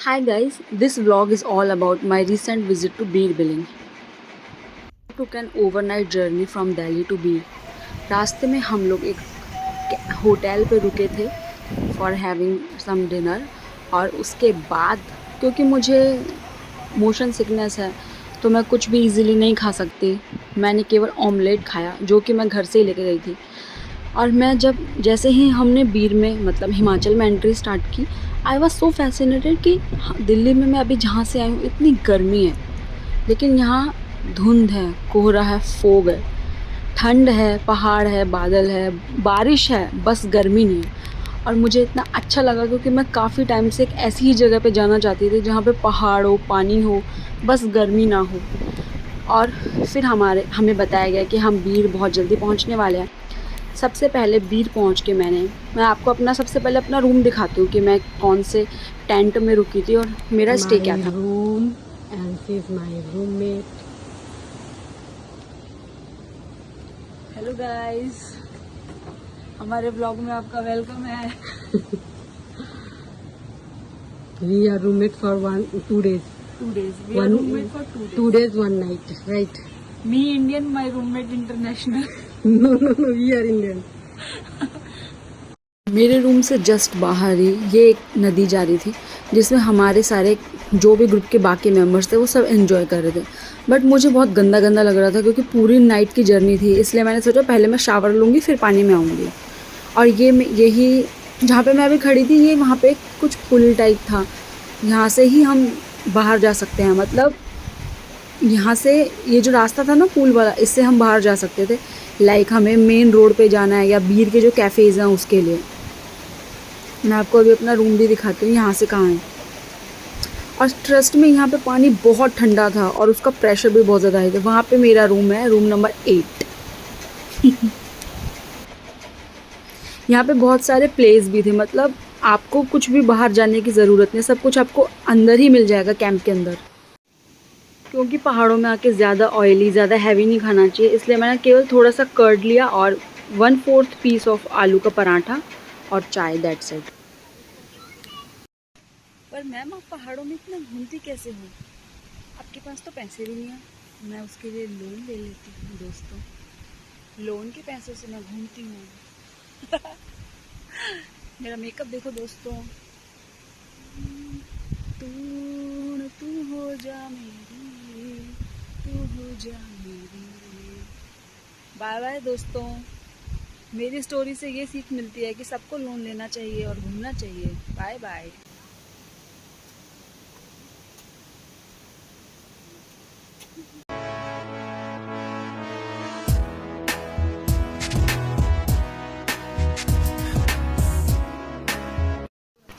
Hi guys, this vlog is all about my recent visit to Beer Billing. I took an overnight journey from Delhi to Beer. रास्ते में हम लोग एक hotel पे रुके थे फॉर हैविंग सम डिनर और उसके बाद क्योंकि मुझे मोशन सिकनेस है तो मैं कुछ भी इजीली नहीं खा सकती। मैंने केवल ऑमलेट खाया जो कि मैं घर से ही लेके गई थी। और मैं जब जैसे ही हमने बीर में मतलब हिमाचल में एंट्री स्टार्ट की, आई वॉज सो फैसिनेटेड कि दिल्ली में मैं अभी जहाँ से आई हूँ इतनी गर्मी है, लेकिन यहाँ धुंध है, कोहरा है, फोग है, ठंड है, पहाड़ है, बादल है, बारिश है, बस गर्मी नहीं है। और मुझे इतना अच्छा लगा क्योंकि मैं काफ़ी टाइम से एक ऐसी ही जगह पे जाना चाहती थी जहाँ पे पहाड़ हो, पानी हो, बस गर्मी ना हो। और फिर हमें बताया गया कि हम बीर बहुत जल्दी पहुँचने वाले हैं। सबसे पहले बीर पहुंच के मैं आपको सबसे पहले अपना रूम दिखाती हूँ कि मैं कौन से टेंट में रुकी थी और मेरा स्टे क्या था। Room and she is my roommate. Hello guys, हमारे ब्लॉग में आपका वेलकम है। We are roommate for 2 days. 2 days we are roommate for 2 days. 2 days 1 night, right? Me Indian, my roommate international. No, we are Indian. मेरे room से just बाहर ही ये एक नदी जा रही थी जिसमें हमारे सारे जो भी ग्रुप के बाकी मेंबर्स थे वो सब एंजॉय कर रहे थे। बट मुझे बहुत गंदा गंदा लग रहा था क्योंकि पूरी नाइट की जर्नी थी, इसलिए मैंने सोचा पहले मैं शावर लूँगी फिर पानी में आऊँगी। और यही जहाँ पे मैं अभी खड़ी थी, ये वहाँ पे कुछ पुल टाइप था, यहाँ से ही हम बाहर जा सकते हैं। मतलब यहाँ से ये जो रास्ता था ना पुल वाला, इससे हम बाहर जा सकते थे। लाइक हमें मेन रोड पे जाना है या बीर के जो कैफ़ेज़ हैं उसके लिए। मैं आपको अभी अपना रूम भी दिखाती हूँ यहाँ से कहाँ है। और ट्रस्ट में यहाँ पे पानी बहुत ठंडा था और उसका प्रेशर भी बहुत ज़्यादा है। वहाँ पे मेरा रूम है, रूम नंबर 8। यहाँ पे बहुत सारे प्लेस भी थे, मतलब आपको कुछ भी बाहर जाने की ज़रूरत नहीं, सब कुछ आपको अंदर ही मिल जाएगा कैंप के अंदर। क्योंकि पहाड़ों में आके ज़्यादा ऑयली, ज़्यादा हैवी नहीं खाना चाहिए, इसलिए मैंने केवल थोड़ा सा कर्ड लिया और 1/4 पीस ऑफ आलू का पराठा और चाय, दैट्स इट। पर मैम, आप पहाड़ों में इतना घूमती कैसे हो? आपके पास तो पैसे भी नहीं है। मैं उसके लिए लोन ले लेती हूँ दोस्तों, लोन के पैसों से मैं घूमती हूँ। मेरा मेकअप देखो दोस्तों। तू तू हो जा मेरी, तू हो जा मेरी। बाय बाय दोस्तों। मेरी स्टोरी से ये सीख मिलती है कि सबको लोन लेना चाहिए और घूमना चाहिए। Bye bye.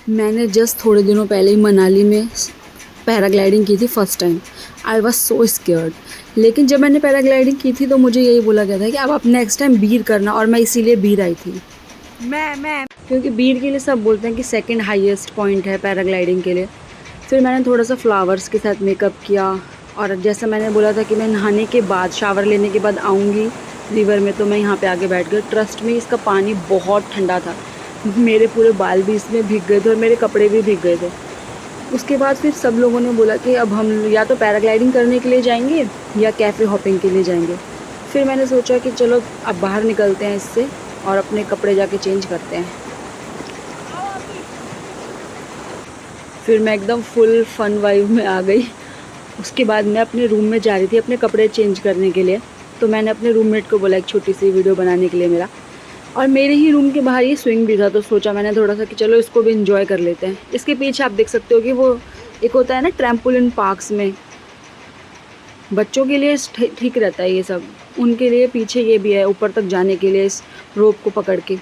मैंने जस्ट थोड़े दिनों पहले ही मनाली में पैराग्लाइडिंग की थी first time. I was so scared, लेकिन जब मैंने पैराग्लाइडिंग की थी तो मुझे यही बोला गया था कि अब आप नेक्स्ट टाइम बीर करना, और मैं इसीलिए बीर आई थी। मैं क्योंकि बीर के लिए सब बोलते हैं कि सेकंड हाईएस्ट पॉइंट है पैराग्लाइडिंग के लिए। फिर मैंने थोड़ा सा फ्लावर्स के साथ मेकअप किया, और जैसा मैंने बोला था कि मैं नहाने के बाद, शावर लेने के बाद आऊँगी रिवर में, तो मैं यहाँ पे आके बैठ गई। ट्रस्ट में इसका पानी बहुत ठंडा था, मेरे पूरे बाल भी इसमें भीग गए थे और मेरे कपड़े भी भीग गए थे। उसके बाद फिर सब लोगों ने बोला कि अब हम या तो पैराग्लाइडिंग करने के लिए जाएंगे या कैफ़े हॉपिंग के लिए जाएंगे। फिर मैंने सोचा कि चलो अब बाहर निकलते हैं इससे और अपने कपड़े जाके चेंज करते हैं। फिर मैं एकदम फुल फन वाइब में आ गई। उसके बाद मैं अपने रूम में जा रही थी अपने कपड़े चेंज करने के लिए, तो मैंने अपने रूममेट को बोला एक छोटी सी वीडियो बनाने के लिए मेरा। और मेरे ही रूम के बाहर ये स्विंग भी था, तो सोचा मैंने थोड़ा सा कि चलो इसको भी एंजॉय कर लेते हैं। इसके पीछे आप देख सकते हो कि वो एक होता है ना ट्रैम्पोलिन पार्क्स में, बच्चों के लिए ठीक रहता है ये सब, उनके लिए पीछे ये भी है ऊपर तक जाने के लिए इस रोप को पकड़ के।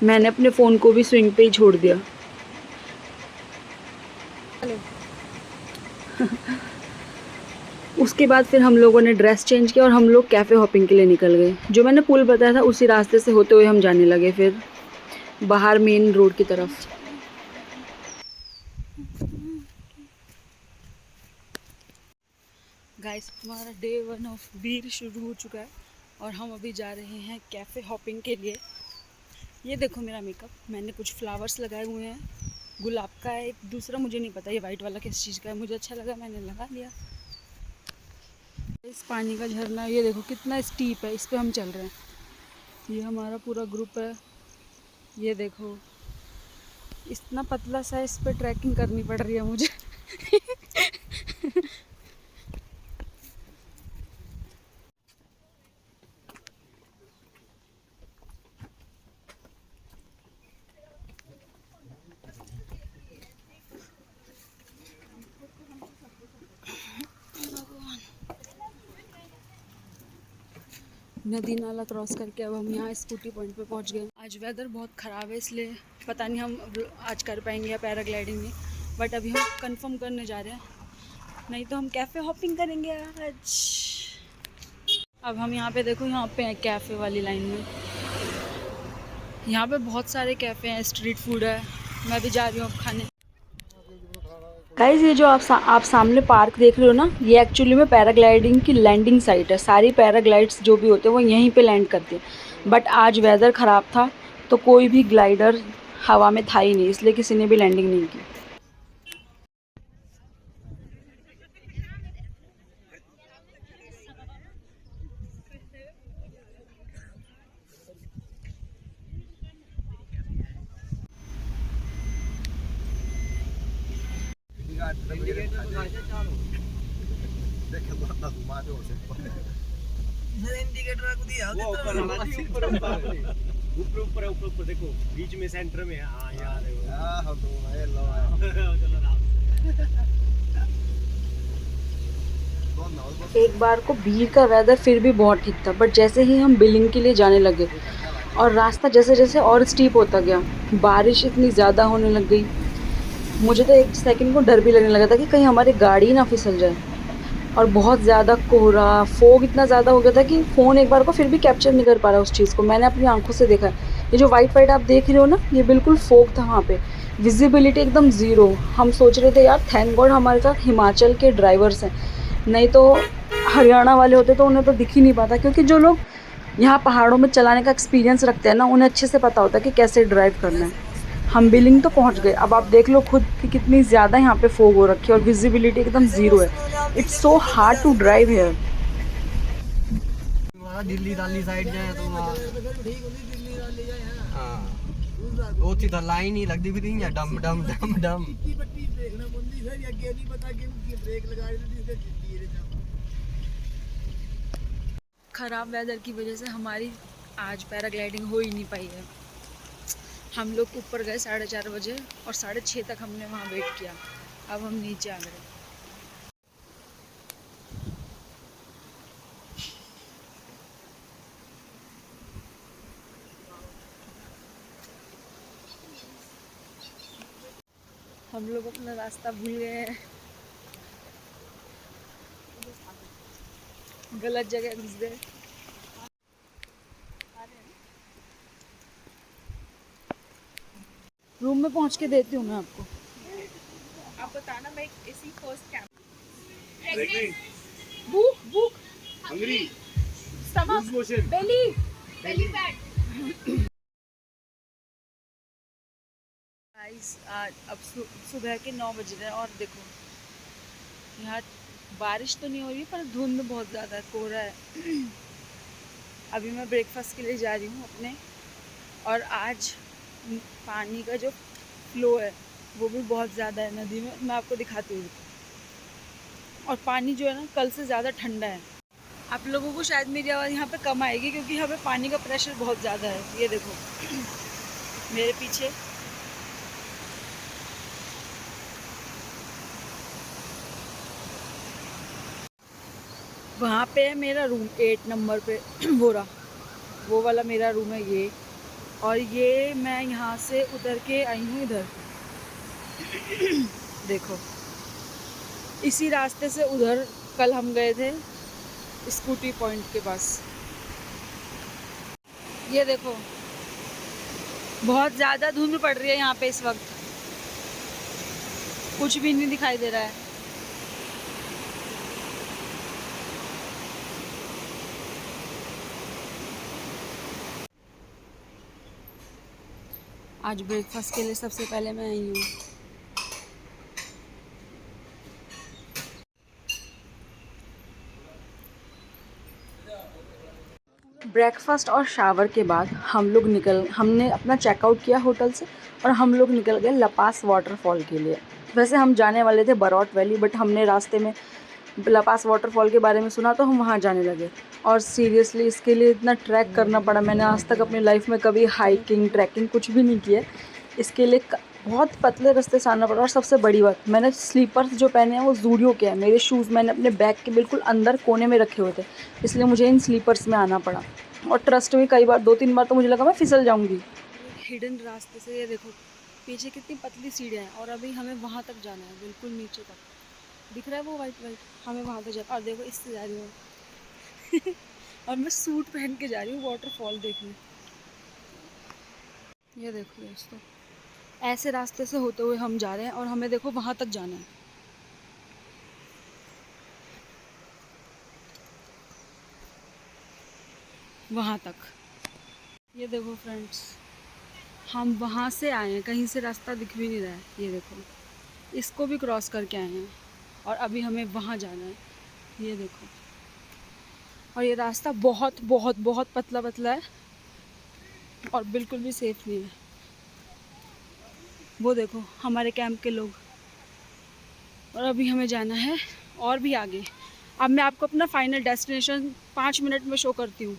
मैंने अपने फ़ोन को भी स्विंग पे ही छोड़ दिया। उसके बाद फिर हम लोगों ने ड्रेस चेंज किया और हम लोग कैफ़े हॉपिंग के लिए निकल गए। जो मैंने पुल बताया था उसी रास्ते से होते हुए हम जाने लगे फिर बाहर मेन रोड की तरफ। गाइस, हमारा डे 1 ऑफ बीर शुरू हो चुका है और हम अभी जा रहे हैं कैफ़े हॉपिंग के लिए। ये देखो मेरा मेकअप, मैंने कुछ फ्लावर्स लगाए हुए हैं, गुलाब का है, एक दूसरा मुझे नहीं पता ये वाइट वाला किस चीज़ का है, मुझे अच्छा लगा मैंने लगा लिया। इस पानी का झरना ये देखो कितना स्टीप है, इस पे हम चल रहे हैं। ये हमारा पूरा ग्रुप है, ये देखो इतना पतला सा है, इस पे ट्रैकिंग करनी पड़ रही है मुझे। नदी नाला क्रॉस करके अब हम यहाँ स्कूटी पॉइंट पे पहुँच गए। आज वेदर बहुत ख़राब है, इसलिए पता नहीं हम आज कर पाएंगे या पैराग्लाइडिंग नहीं, बट अभी हम कंफर्म करने जा रहे हैं, नहीं तो हम कैफ़े हॉपिंग करेंगे आज। अब हम यहाँ पे देखो, यहाँ पे हैं कैफ़े वाली लाइन में, यहाँ पे बहुत सारे कैफ़े हैं, स्ट्रीट फूड है, मैं भी जा रही हूँ अब खाने। गाइस ये जो आप सामने पार्क देख रहे हो ना, ये एक्चुअली में पैराग्लाइडिंग की लैंडिंग साइट है। सारी पैराग्लाइड्स जो भी होते हैं वो यहीं पे लैंड करते हैं, बट आज वेदर ख़राब था तो कोई भी ग्लाइडर हवा में था ही नहीं, इसलिए किसी ने भी लैंडिंग नहीं की। ऊपर देखो, बीच में सेंटर में। हाँ यार एक बार को भीड़ का वेदर फिर भी बहुत ठीक था, बट जैसे ही हम बिलिंग के लिए जाने लगे और रास्ता जैसे जैसे और स्टीप होता गया, बारिश इतनी ज़्यादा होने लग गई, मुझे तो एक सेकंड को डर भी लगने लगा था कि कहीं हमारी गाड़ी ना फिसल जाए। और बहुत ज़्यादा कोहरा, फोग इतना ज़्यादा हो गया था कि फ़ोन एक बार को फिर भी कैप्चर नहीं कर पा रहा उस चीज़ को। मैंने अपनी आंखों से देखा है, ये जो वाइट वाइट आप देख रहे हो ना, ये बिल्कुल फोग था वहाँ पे, विजिबिलिटी एकदम ज़ीरो। हम सोच रहे थे यार थैंक गॉड हमारे साथ हिमाचल के ड्राइवर्स हैं, नहीं तो हरियाणा वाले होते तो उन्हें तो दिख ही नहीं पाता, क्योंकि जो लोग यहाँ पहाड़ों में चलाने का एक्सपीरियंस रखते हैं ना, उन्हें अच्छे से पता होता है कि कैसे ड्राइव करना है। हम बिलिंग तो पहुँच गए, अब आप देख लो खुद कि कितनी ज़्यादा यहाँ पे फोग हो रखी है और विजिबिलिटी एकदम ज़ीरो है। It's so hard to drive here. Delhi दाली साइड जाए तो वो सीधा लाइन ही लगती फिर डम डम डम डम। ख़राब वेदर की वजह से हमारी आज पैराग्लाइडिंग हो ही नहीं पाई है। हम लोग ऊपर गए 4:30 बजे और 6:30 तक हमने वहाँ वेट किया, अब हम नीचे आ गए। हम लोग अपना रास्ता भूल गए हैं, गलत जगह घुस गए। रूम में पहुंच के देती हूँ मैं आपको। आप बताना, मैं इसी first camp book book hungry stomach motion belly belly fat. Guys आज अब सुबह के 9 बज रहे हैं और देखो यहाँ बारिश तो नहीं हो रही पर धुंध बहुत ज़्यादा है, कोहरा है। अभी मैं ब्रेकफास्ट के लिए जा रही हूँ अपने, और आज पानी का जो फ्लो है वो भी बहुत ज़्यादा है नदी में, मैं आपको दिखाती हूँ। और पानी जो है ना कल से ज़्यादा ठंडा है। आप लोगों को शायद मेरी आवाज़ यहाँ पे कम आएगी क्योंकि यहाँ पे पानी का प्रेशर बहुत ज़्यादा है। ये देखो मेरे पीछे वहाँ पे है मेरा रूम 8 नंबर पे, वो वाला मेरा रूम है ये। और ये मैं यहाँ से उतर के आई हूँ इधर, देखो इसी रास्ते से उधर कल हम गए थे स्कूटी पॉइंट के पास। ये देखो बहुत ज़्यादा धुंध पड़ रही है यहाँ पे इस वक्त, कुछ भी नहीं दिखाई दे रहा है। आज ब्रेकफास्ट के लिए सबसे पहले मैं आई हूँ। ब्रेकफास्ट और शावर के बाद हमने अपना चेकआउट किया होटल से और हम लोग निकल गए लपास वाटरफॉल के लिए। वैसे हम जाने वाले थे बरौट वैली, बट हमने रास्ते में लपास वाटरफॉल के बारे में सुना तो हम वहाँ जाने लगे। और सीरियसली इसके लिए इतना ट्रैक करना पड़ा, मैंने आज तक अपनी लाइफ में कभी हाइकिंग ट्रैकिंग कुछ भी नहीं किया। इसके लिए बहुत पतले रास्ते से आना पड़ा। और सबसे बड़ी बात, मैंने स्लीपर्स जो पहने हैं वो ज़ूडियो के हैं। मेरे शूज़ मैंने अपने बैग के बिल्कुल अंदर कोने में रखे हुए थे, इसलिए मुझे इन स्लीपर्स में आना पड़ा। और ट्रस्ट में कई बार 2-3 बार तो मुझे लगा मैं फिसल जाऊँगी। हिडन रास्ते से ये देखो पीछे कितनी पतली सीढ़ियाँ हैं और अभी हमें वहाँ तक जाना है, बिल्कुल नीचे तक। दिख रहा है वो वाइट वाइट, हमें वहाँ तक जाना। और देखो इससे जा रही हूँ और मैं सूट पहन के जा रही हूँ वाटरफॉल देखने। ये देखो दोस्तों, ऐसे रास्ते से होते हुए हम जा रहे हैं और हमें देखो वहाँ तक जाना है। वहाँ तक ये देखो फ्रेंड्स, हम वहाँ से आए हैं, कहीं से रास्ता दिख भी नहीं रहा है। ये देखो इसको भी क्रॉस करके आए हैं और अभी हमें वहाँ जाना है। ये देखो, और ये रास्ता बहुत बहुत बहुत पतला पतला है और बिल्कुल भी सेफ़ नहीं है। वो देखो हमारे कैंप के लोग। और अभी हमें जाना है और भी आगे। अब मैं आपको अपना फाइनल डेस्टिनेशन 5 मिनट में शो करती हूँ।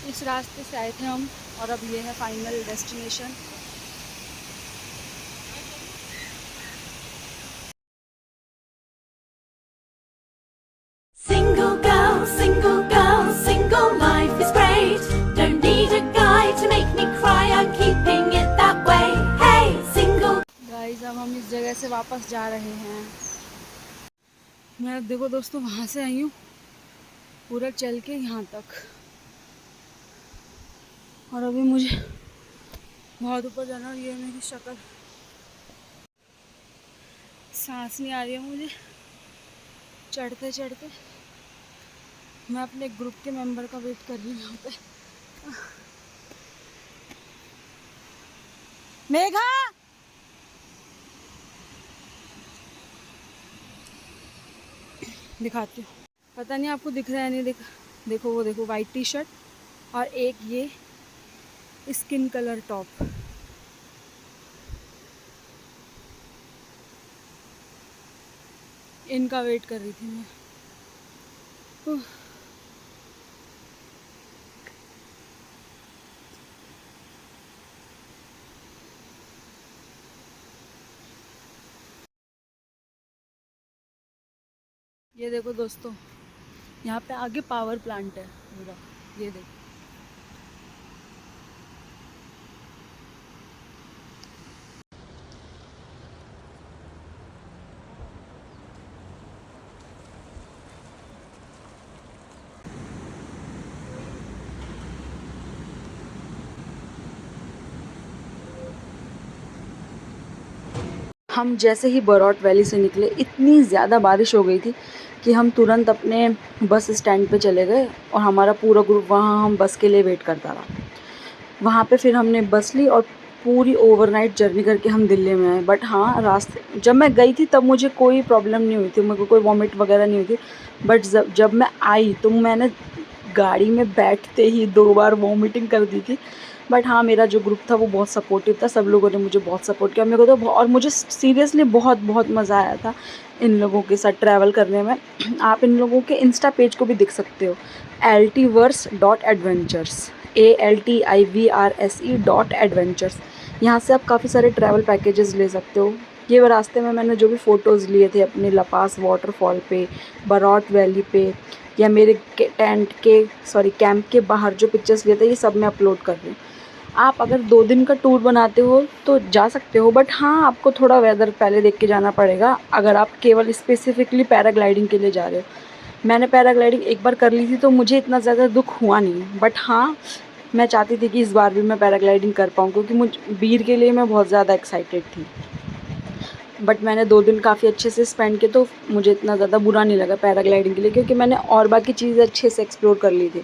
इस रास्ते से आए थे हम और अब ये है final destination. Single life is great. Don't need a guy to make me cry. I'm keeping it that way. Hey, single. Guys अब हम इस जगह से वापस जा रहे हैं। मैं देखो दोस्तों वहाँ से आई हूँ पूरा चल के यहाँ तक, और अभी मुझे बहुत ऊपर जाना। और ये मेरी शक्ल, सांस नहीं आ रही है मुझे चढ़ते चढ़ते। मैं अपने ग्रुप के मेंबर का वेट कर रही हूँ यहाँ पे। मेघा, दिखाती हूँ, पता नहीं आपको दिख रहा है नहीं देखो वो देखो वाइट टी शर्ट और एक ये स्किन कलर टॉप। इनका वेट कर रही थी मैं। ये देखो दोस्तों, यहाँ पे आगे पावर प्लांट है पूरा। ये देखो हम जैसे ही बरौट वैली से निकले इतनी ज़्यादा बारिश हो गई थी कि हम तुरंत अपने बस स्टैंड पे चले गए और हमारा पूरा ग्रुप वहाँ हम बस के लिए वेट करता रहा। वहाँ पे फिर हमने बस ली और पूरी ओवरनाइट जर्नी करके हम दिल्ली में आए। बट हाँ, रास्ते जब मैं गई थी तब मुझे कोई प्रॉब्लम नहीं हुई थी, मेरे को कोई वॉमिट वगैरह नहीं हुई थी। बट जब मैं आई तो मैंने गाड़ी में बैठते ही 2 बार वॉमिटिंग कर दी थी। बट हाँ, मेरा जो ग्रुप था वो बहुत सपोर्टिव था, सब लोगों ने मुझे बहुत सपोर्ट किया। मेरे को तो और मुझे सीरियसली बहुत बहुत मज़ा आया था इन लोगों के साथ ट्रैवल करने में। आप इन लोगों के इंस्टा पेज को भी देख सकते हो, altiverse.adventures, ALTIVRSE.adventures। यहाँ से आप काफ़ी सारे ट्रैवल पैकेजेस ले सकते हो। ये रास्ते में मैंने जो भी फ़ोटोज़ लिए थे अपने लपास वाटरफॉल पे, बरौट वैली पे, या मेरे कैंप के बाहर जो पिक्चर्स लिए थे, ये सब मैं अपलोड कर रही हूँ। आप अगर 2 दिन का टूर बनाते हो तो जा सकते हो, बट हाँ, आपको थोड़ा वेदर पहले देख के जाना पड़ेगा अगर आप केवल स्पेसिफिकली पैराग्लाइडिंग के लिए जा रहे हो। मैंने पैराग्लाइडिंग एक बार कर ली थी तो मुझे इतना ज़्यादा दुख हुआ नहीं, बट हाँ, मैं चाहती थी कि इस बार भी मैं पैराग्लाइडिंग कर पाऊँ, क्योंकि बीर के लिए मैं बहुत ज़्यादा एक्साइटेड थी। बट मैंने 2 दिन काफ़ी अच्छे से स्पेंड किए, तो मुझे इतना ज़्यादा बुरा नहीं लगा पैराग्लाइडिंग के लिए, क्योंकि मैंने और बाकी चीज़ें अच्छे से एक्सप्लोर कर ली थी।